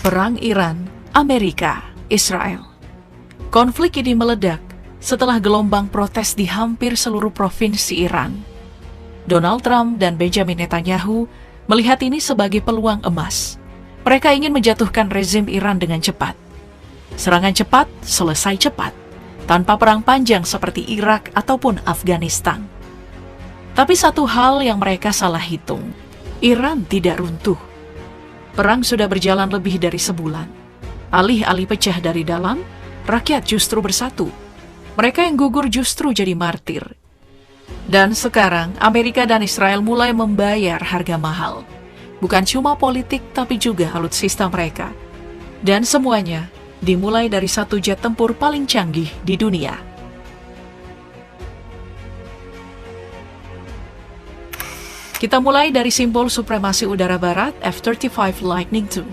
Perang Iran, Amerika, Israel. Konflik ini meledak setelah gelombang protes di hampir seluruh provinsi Iran. Donald Trump dan Benjamin Netanyahu melihat ini sebagai peluang emas. Mereka ingin menjatuhkan rezim Iran dengan cepat. Serangan cepat, selesai cepat, tanpa perang panjang seperti Irak ataupun Afghanistan. Tapi satu hal yang mereka salah hitung, Iran tidak runtuh. Perang sudah berjalan lebih dari sebulan. Alih-alih pecah dari dalam, rakyat justru bersatu. Mereka yang gugur justru jadi martir. Dan sekarang, Amerika dan Israel mulai membayar harga mahal. Bukan cuma politik, tapi juga alutsista mereka. Dan semuanya dimulai dari satu jet tempur paling canggih di dunia. Kita mulai dari simbol supremasi udara barat F-35 Lightning II.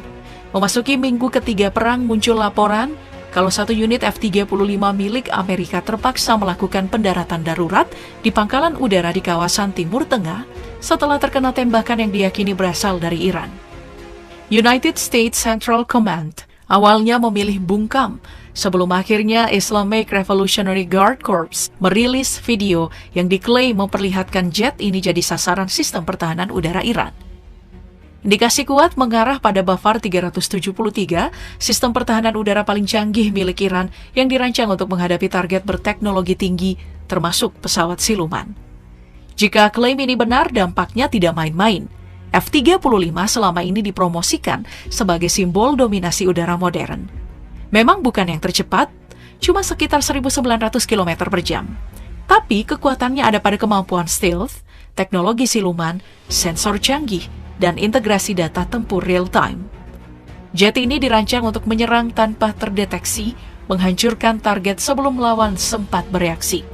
Memasuki minggu ketiga perang muncul laporan kalau satu unit F-35 milik Amerika terpaksa melakukan pendaratan darurat di pangkalan udara di kawasan Timur Tengah setelah terkena tembakan yang diyakini berasal dari Iran. United States Central Command awalnya memilih bungkam sebelum akhirnya Islamic Revolutionary Guard Corps merilis video yang diklaim memperlihatkan jet ini jadi sasaran sistem pertahanan udara Iran. Indikasi kuat mengarah pada Bafar 373, sistem pertahanan udara paling canggih milik Iran yang dirancang untuk menghadapi target berteknologi tinggi, termasuk pesawat siluman. Jika klaim ini benar, dampaknya tidak main-main. F-35 selama ini dipromosikan sebagai simbol dominasi udara modern. Memang bukan yang tercepat, cuma sekitar 1.900 km per jam. Tapi kekuatannya ada pada kemampuan stealth, teknologi siluman, sensor canggih, dan integrasi data tempur real-time. Jet ini dirancang untuk menyerang tanpa terdeteksi, menghancurkan target sebelum lawan sempat bereaksi.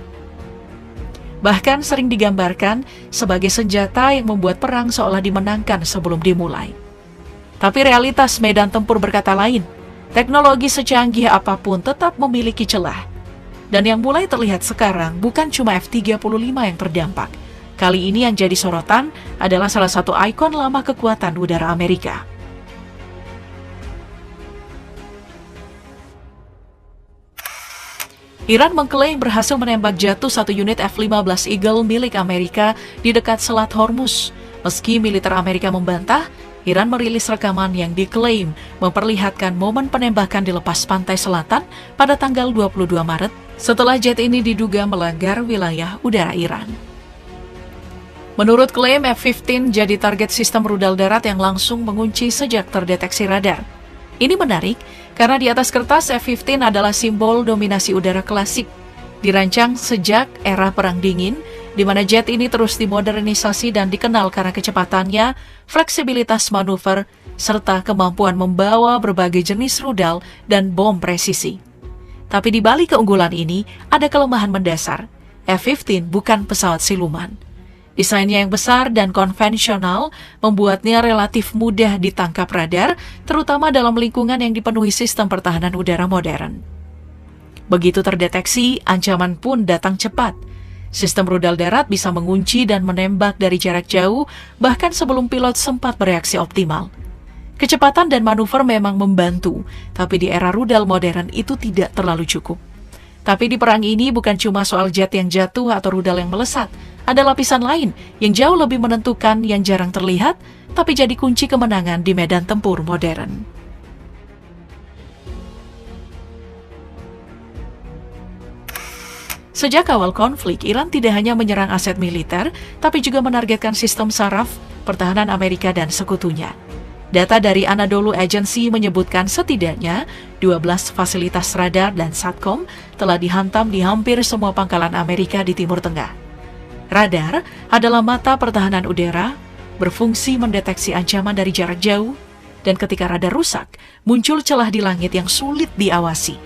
Bahkan sering digambarkan sebagai senjata yang membuat perang seolah dimenangkan sebelum dimulai. Tapi realitas medan tempur berkata lain. Teknologi secanggih apapun tetap memiliki celah. Dan yang mulai terlihat sekarang bukan cuma F-35 yang terdampak. Kali ini yang jadi sorotan adalah salah satu ikon lama kekuatan udara Amerika. Iran mengklaim berhasil menembak jatuh satu unit F-15 Eagle milik Amerika di dekat Selat Hormuz. Meski militer Amerika membantah, Iran merilis rekaman yang diklaim memperlihatkan momen penembakan di lepas pantai selatan pada tanggal 22 Maret setelah jet ini diduga melanggar wilayah udara Iran. Menurut klaim, F-15 jadi target sistem rudal darat yang langsung mengunci sejak terdeteksi radar. Ini menarik karena di atas kertas F-15 adalah simbol dominasi udara klasik, dirancang sejak era Perang Dingin, di mana jet ini terus dimodernisasi dan dikenal karena kecepatannya, fleksibilitas manuver, serta kemampuan membawa berbagai jenis rudal dan bom presisi. Tapi di balik keunggulan ini, ada kelemahan mendasar. F-15 bukan pesawat siluman. Desainnya yang besar dan konvensional membuatnya relatif mudah ditangkap radar, terutama dalam lingkungan yang dipenuhi sistem pertahanan udara modern. Begitu terdeteksi, ancaman pun datang cepat. Sistem rudal darat bisa mengunci dan menembak dari jarak jauh, bahkan sebelum pilot sempat bereaksi optimal. Kecepatan dan manuver memang membantu, tapi di era rudal modern itu tidak terlalu cukup. Tapi di perang ini bukan cuma soal jet yang jatuh atau rudal yang melesat, ada lapisan lain yang jauh lebih menentukan yang jarang terlihat, tapi jadi kunci kemenangan di medan tempur modern. Sejak awal konflik, Iran tidak hanya menyerang aset militer, tapi juga menargetkan sistem saraf, pertahanan Amerika dan sekutunya. Data dari Anadolu Agency menyebutkan setidaknya 12 fasilitas radar dan satcom telah dihantam di hampir semua pangkalan Amerika di Timur Tengah. Radar adalah mata pertahanan udara, berfungsi mendeteksi ancaman dari jarak jauh, dan ketika radar rusak, muncul celah di langit yang sulit diawasi.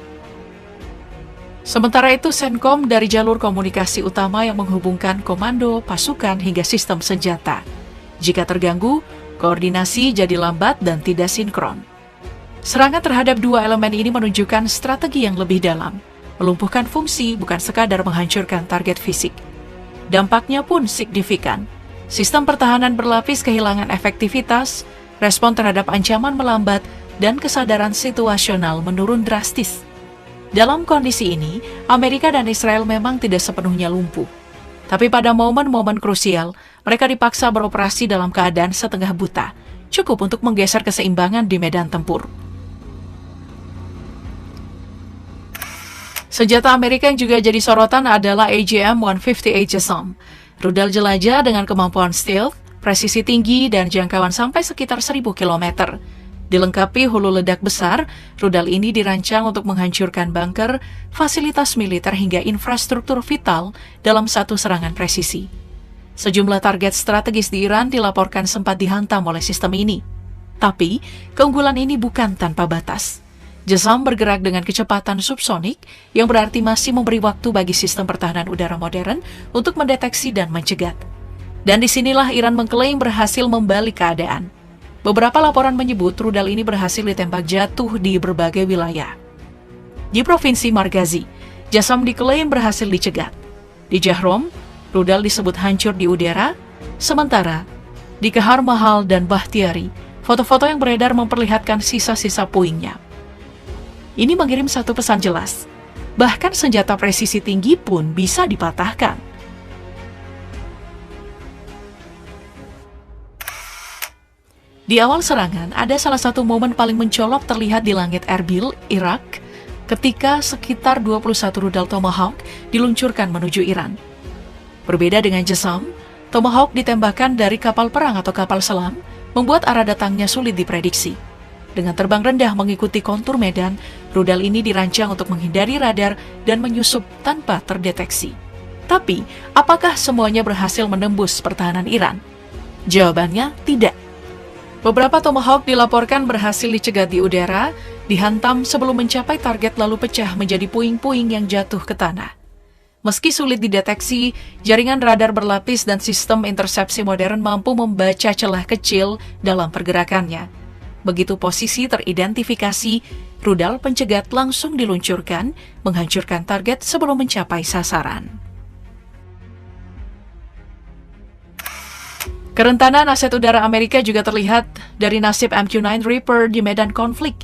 Sementara itu, Centcom dari jalur komunikasi utama yang menghubungkan komando, pasukan, hingga sistem senjata. Jika terganggu, koordinasi jadi lambat dan tidak sinkron. Serangan terhadap dua elemen ini menunjukkan strategi yang lebih dalam, melumpuhkan fungsi bukan sekadar menghancurkan target fisik. Dampaknya pun signifikan. Sistem pertahanan berlapis kehilangan efektivitas, respon terhadap ancaman melambat, dan kesadaran situasional menurun drastis. Dalam kondisi ini, Amerika dan Israel memang tidak sepenuhnya lumpuh. Tapi pada momen-momen krusial, mereka dipaksa beroperasi dalam keadaan setengah buta, cukup untuk menggeser keseimbangan di medan tempur. Senjata Amerika yang juga jadi sorotan adalah AGM-150 JASSM, rudal jelajah dengan kemampuan stealth, presisi tinggi, dan jangkauan sampai sekitar 1.000 km. Dilengkapi hulu ledak besar, rudal ini dirancang untuk menghancurkan bunker, fasilitas militer hingga infrastruktur vital dalam satu serangan presisi. Sejumlah target strategis di Iran dilaporkan sempat dihantam oleh sistem ini. Tapi, keunggulan ini bukan tanpa batas. JASSM bergerak dengan kecepatan subsonik, yang berarti masih memberi waktu bagi sistem pertahanan udara modern untuk mendeteksi dan mencegat. Dan disinilah Iran mengklaim berhasil membalik keadaan. Beberapa laporan menyebut rudal ini berhasil ditembak jatuh di berbagai wilayah. Di Provinsi Margazi, JASSM diklaim berhasil dicegat. Di Jahrom, rudal disebut hancur di udara, sementara di Kahar Mahal dan Bahtiari, foto-foto yang beredar memperlihatkan sisa-sisa puingnya. Ini mengirim satu pesan jelas, bahkan senjata presisi tinggi pun bisa dipatahkan. Di awal serangan, ada salah satu momen paling mencolok terlihat di langit Erbil, Irak, ketika sekitar 21 rudal Tomahawk diluncurkan menuju Iran. Berbeda dengan JASSM, Tomahawk ditembakkan dari kapal perang atau kapal selam, membuat arah datangnya sulit diprediksi. Dengan terbang rendah mengikuti kontur medan, rudal ini dirancang untuk menghindari radar dan menyusup tanpa terdeteksi. Tapi, apakah semuanya berhasil menembus pertahanan Iran? Jawabannya tidak. Beberapa Tomahawk dilaporkan berhasil dicegat di udara, dihantam sebelum mencapai target lalu pecah menjadi puing-puing yang jatuh ke tanah. Meski sulit dideteksi, jaringan radar berlapis dan sistem intersepsi modern mampu membaca celah kecil dalam pergerakannya. Begitu posisi teridentifikasi, rudal pencegat langsung diluncurkan, menghancurkan target sebelum mencapai sasaran. Kerentanan aset udara Amerika juga terlihat dari nasib MQ-9 Reaper di medan konflik.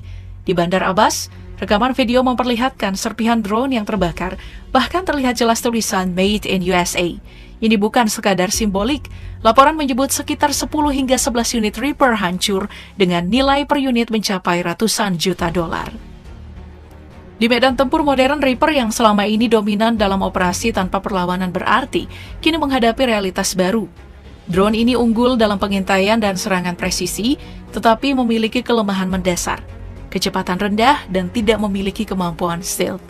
Di Bandar Abbas, rekaman video memperlihatkan serpihan drone yang terbakar, bahkan terlihat jelas tulisan Made in USA. Ini bukan sekadar simbolik. Laporan menyebut sekitar 10 hingga 11 unit Reaper hancur dengan nilai per unit mencapai ratusan juta dolar. Di medan tempur modern, Reaper yang selama ini dominan dalam operasi tanpa perlawanan berarti kini menghadapi realitas baru. Drone ini unggul dalam pengintaian dan serangan presisi, tetapi memiliki kelemahan mendasar, kecepatan rendah, dan tidak memiliki kemampuan stealth.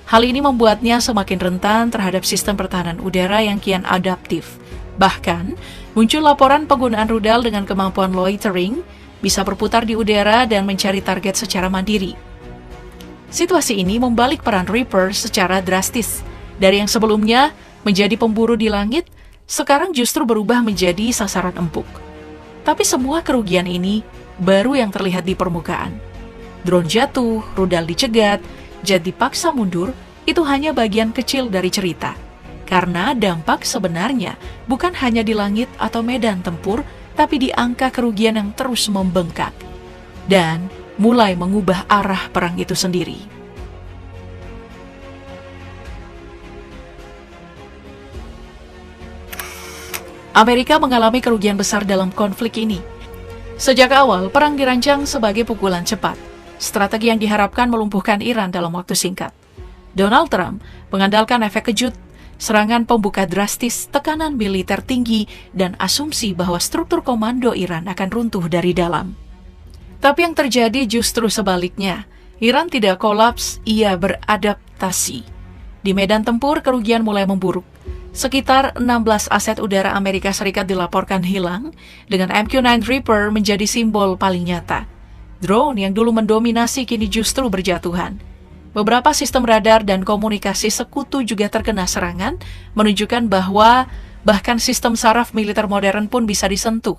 Hal ini membuatnya semakin rentan terhadap sistem pertahanan udara yang kian adaptif. Bahkan, muncul laporan penggunaan rudal dengan kemampuan loitering, bisa berputar di udara dan mencari target secara mandiri. Situasi ini membalik peran Reaper secara drastis. Dari yang sebelumnya menjadi pemburu di langit, sekarang justru berubah menjadi sasaran empuk. Tapi semua kerugian ini baru yang terlihat di permukaan. Drone jatuh, rudal dicegat, jet dipaksa mundur, itu hanya bagian kecil dari cerita. Karena dampak sebenarnya bukan hanya di langit atau medan tempur, tapi di angka kerugian yang terus membengkak. Dan mulai mengubah arah perang itu sendiri. Amerika mengalami kerugian besar dalam konflik ini. Sejak awal, perang dirancang sebagai pukulan cepat. Strategi yang diharapkan melumpuhkan Iran dalam waktu singkat. Donald Trump mengandalkan efek kejut, serangan pembuka drastis, tekanan militer tinggi, dan asumsi bahwa struktur komando Iran akan runtuh dari dalam. Tapi yang terjadi justru sebaliknya. Iran tidak kolaps, ia beradaptasi. Di medan tempur, kerugian mulai memburuk. Sekitar 16 aset udara Amerika Serikat dilaporkan hilang, dengan MQ-9 Reaper menjadi simbol paling nyata. Drone yang dulu mendominasi kini justru berjatuhan. Beberapa sistem radar dan komunikasi sekutu juga terkena serangan, menunjukkan bahwa bahkan sistem saraf militer modern pun bisa disentuh.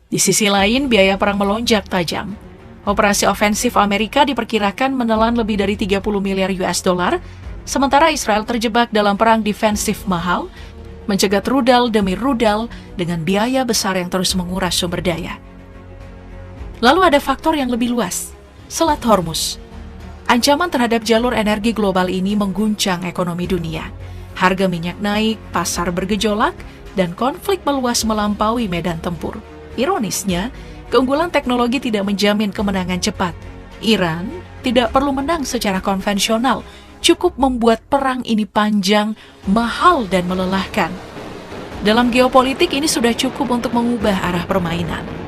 Di sisi lain, biaya perang melonjak tajam. Operasi ofensif Amerika diperkirakan menelan lebih dari 30 miliar US dollar, sementara Israel terjebak dalam perang defensif mahal, mencegat rudal demi rudal dengan biaya besar yang terus menguras sumber daya. Lalu ada faktor yang lebih luas, Selat Hormuz. Ancaman terhadap jalur energi global ini mengguncang ekonomi dunia. Harga minyak naik, pasar bergejolak, dan konflik meluas melampaui medan tempur. Ironisnya, keunggulan teknologi tidak menjamin kemenangan cepat. Iran tidak perlu menang secara konvensional, cukup membuat perang ini panjang, mahal, dan melelahkan. Dalam geopolitik ini sudah cukup untuk mengubah arah permainan.